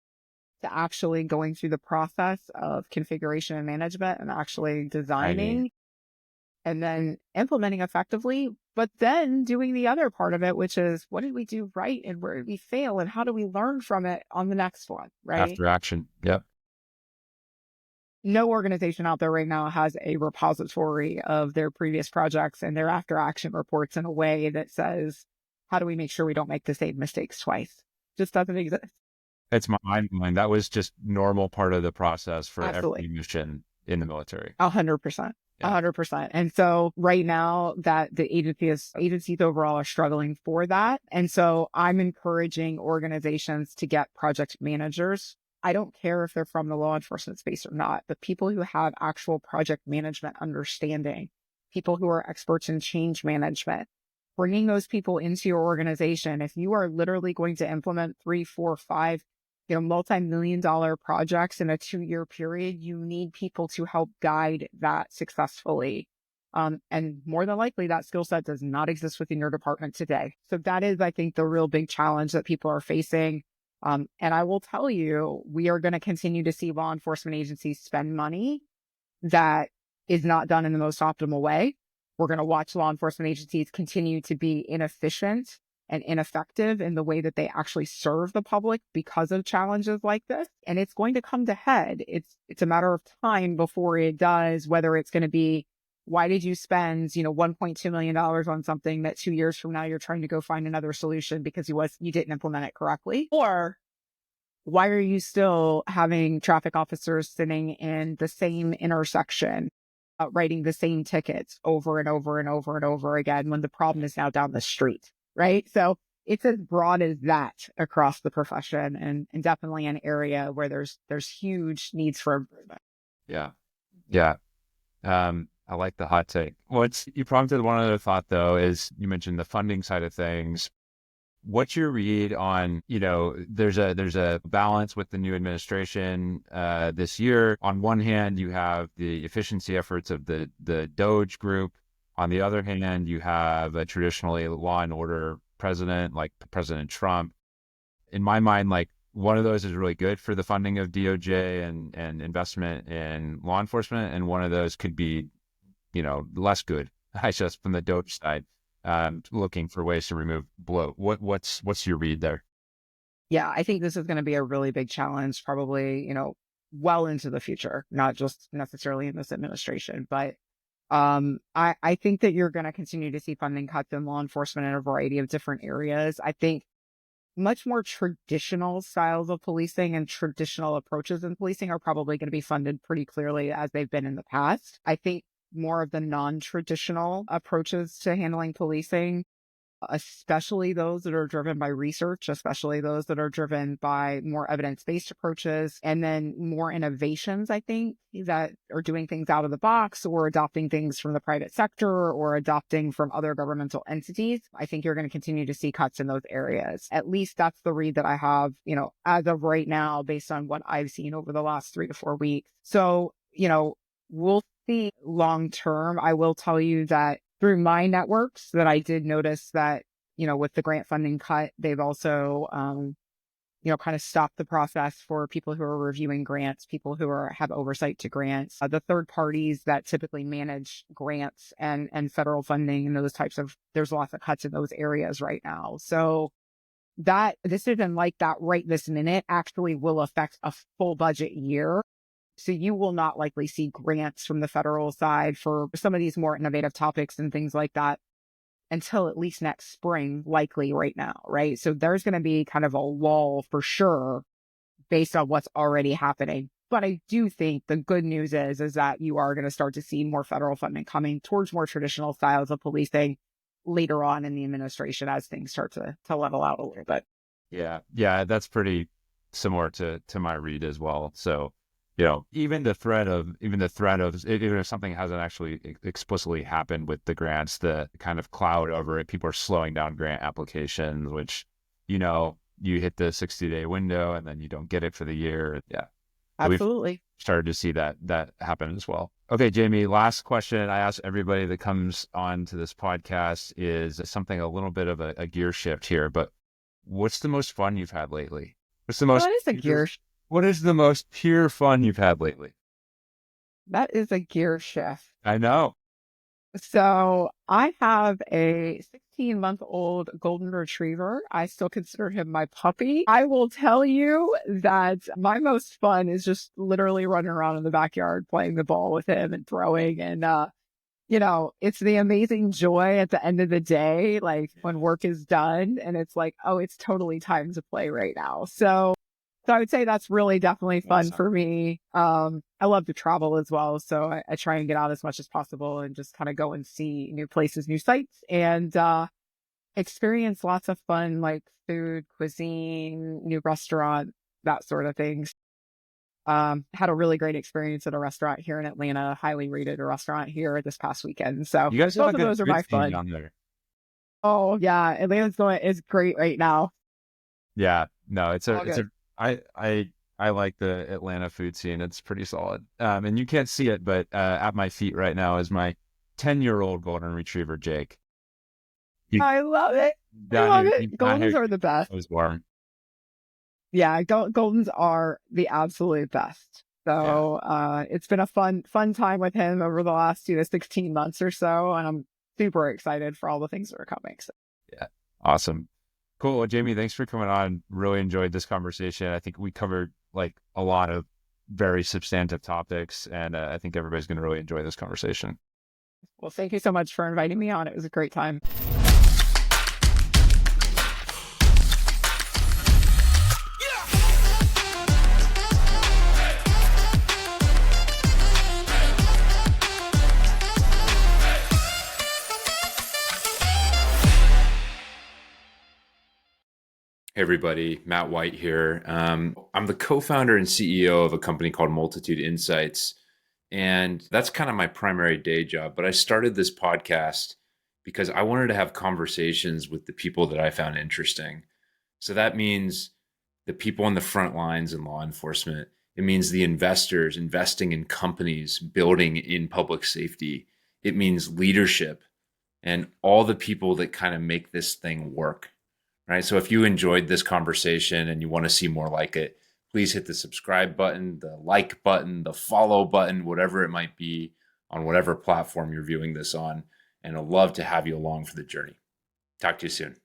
Speaker 3: to actually going through the process of configuration and management and actually designing and then implementing effectively, but then doing the other part of it, which is what did we do right and where did we fail and how do we learn from it on the next one, right?
Speaker 2: After action. Yep.
Speaker 3: No organization out there right now has a repository of their previous projects and their after action reports in a way that says, how do we make sure we don't make the same mistakes twice? Just doesn't exist.
Speaker 2: It's mind blowing. That was just normal part of the process for
Speaker 3: Absolutely.
Speaker 2: every mission. in the military.
Speaker 3: 100%.
Speaker 2: Yeah.
Speaker 3: 100%. And so right now that the agencies overall are struggling for that. And so I'm encouraging organizations to get project managers. I don't care if they're from the law enforcement space or not, but people who have actual project management understanding, people who are experts in change management, bringing those people into your organization. If you are literally going to implement 3, 4, 5, multi-million-dollar projects in a 2-year period, you need people to help guide that successfully. And more than likely, that skill set does not exist within your department today. So that is, I think, the real big challenge that people are facing. And I will tell you, we are going to continue to see law enforcement agencies spend money that is not done in the most optimal way. We're going to watch law enforcement agencies continue to be inefficient and ineffective in the way that they actually serve the public because of challenges like this. And it's going to come to head. It's a matter of time before it does, whether it's going to be, why did you spend, $1.2 million on something that 2 years from now you're trying to go find another solution because you didn't implement it correctly? Or why are you still having traffic officers sitting in the same intersection, writing the same tickets over and over and over and over again when the problem is now down the street, right? So it's as broad as that across the profession, and definitely an area where there's huge needs for improvement.
Speaker 2: Yeah. Yeah. I like the hot take. You prompted one other thought though, is you mentioned the funding side of things. What's your read on, there's a balance with the new administration this year. On one hand, you have the efficiency efforts of the Doge group. On the other hand, you have a traditionally law and order president like President Trump. In my mind, like one of those is really good for the funding of DOJ and investment in law enforcement, and one of those could be, less good. I just from the Doge side. Looking for ways to remove bloat. What's your read there?
Speaker 3: Yeah, I think this is going to be a really big challenge, probably, well into the future, not just necessarily in this administration. But I think that you're going to continue to see funding cuts in law enforcement in a variety of different areas. I think much more traditional styles of policing and traditional approaches in policing are probably going to be funded pretty clearly as they've been in the past. I think more of the non-traditional approaches to handling policing, especially those that are driven by research, especially those that are driven by more evidence-based approaches, and then more innovations, I think, that are doing things out of the box or adopting things from the private sector or adopting from other governmental entities. I think you're going to continue to see cuts in those areas. At least that's the read that I have, as of right now, based on what I've seen over the last 3 to 4 weeks. So, we'll see long term. I will tell you that through my networks that I did notice that, with the grant funding cut, they've also, kind of stopped the process for people who are reviewing grants, people who have oversight to grants, the third parties that typically manage grants and federal funding and those types of, there's lots of cuts in those areas right now. So that decision like that right this minute actually will affect a full budget year. So you will not likely see grants from the federal side for some of these more innovative topics and things like that until at least next spring, likely right now, right? So there's going to be kind of a lull for sure based on what's already happening. But I do think the good news is that you are going to start to see more federal funding coming towards more traditional styles of policing later on in the administration as things start to level out a little bit.
Speaker 2: Yeah, that's pretty similar to my read as well. So, even the threat of even if something hasn't actually explicitly happened with the grants, the kind of cloud over it, people are slowing down grant applications, which, you hit the 60-day window and then you don't get it for the year. Yeah.
Speaker 3: Absolutely.
Speaker 2: We've started to see that happen as well. Okay, Jamie, last question I ask everybody that comes on to this podcast is something a little bit of a gear shift here, but what's the most fun you've had lately? What's the most What is the most pure fun you've had lately?
Speaker 3: That is a gear shift.
Speaker 2: I know.
Speaker 3: So I have a 16-month-old golden retriever. I still consider him my puppy. I will tell you that my most fun is just literally running around in the backyard, playing the ball with him and throwing. And, it's the amazing joy at the end of the day, like when work is done and it's like, oh, it's totally time to play right now. So So I would say that's really definitely fun
Speaker 2: Awesome.
Speaker 3: for me. I love to travel as well. So I try and get out as much as possible and just kind of go and see new places, new sites, and experience lots of fun like food, cuisine, new restaurant, that sort of things. Had a really great experience at a restaurant here in Atlanta, highly rated a restaurant here this past weekend. So
Speaker 2: You guys have
Speaker 3: both
Speaker 2: a
Speaker 3: of
Speaker 2: good
Speaker 3: those are
Speaker 2: food
Speaker 3: my
Speaker 2: scene
Speaker 3: fun.
Speaker 2: down there.
Speaker 3: Oh yeah, Atlanta's going is great right now.
Speaker 2: Yeah, no,
Speaker 3: All
Speaker 2: it's a
Speaker 3: good.
Speaker 2: I like the Atlanta food scene. It's pretty solid. And you can't see it, but at my feet right now is my 10-year-old golden retriever, Jake. He
Speaker 3: I love it. I
Speaker 2: down
Speaker 3: love
Speaker 2: here,
Speaker 3: it.
Speaker 2: he down
Speaker 3: Goldens
Speaker 2: here
Speaker 3: are the best.
Speaker 2: was warm.
Speaker 3: Yeah, Goldens are the absolute best.
Speaker 2: Yeah,
Speaker 3: So it's been a fun time with him over the last 16 months or so, and I'm super excited for all the things that are coming. So
Speaker 2: yeah, awesome, cool. Well, Jamie, thanks for coming on. Really enjoyed this conversation. I think we covered like a lot of very substantive topics, and I think everybody's going to really enjoy this conversation.
Speaker 3: well, thank you so much for inviting me on. It was a great time.
Speaker 1: Hey everybody, Matt White here. I'm the co-founder and CEO of a company called Multitude Insights, and that's kind of my primary day job. But I started this podcast because I wanted to have conversations with the people that I found interesting. So that means the people on the front lines in law enforcement. It means the investors investing in companies, building in public safety. It means leadership and all the people that kind of make this thing work. Right. So if you enjoyed this conversation and you want to see more like it, please hit the subscribe button, the like button, the follow button, whatever it might be on whatever platform you're viewing this on. And I'd love to have you along for the journey. Talk to you soon.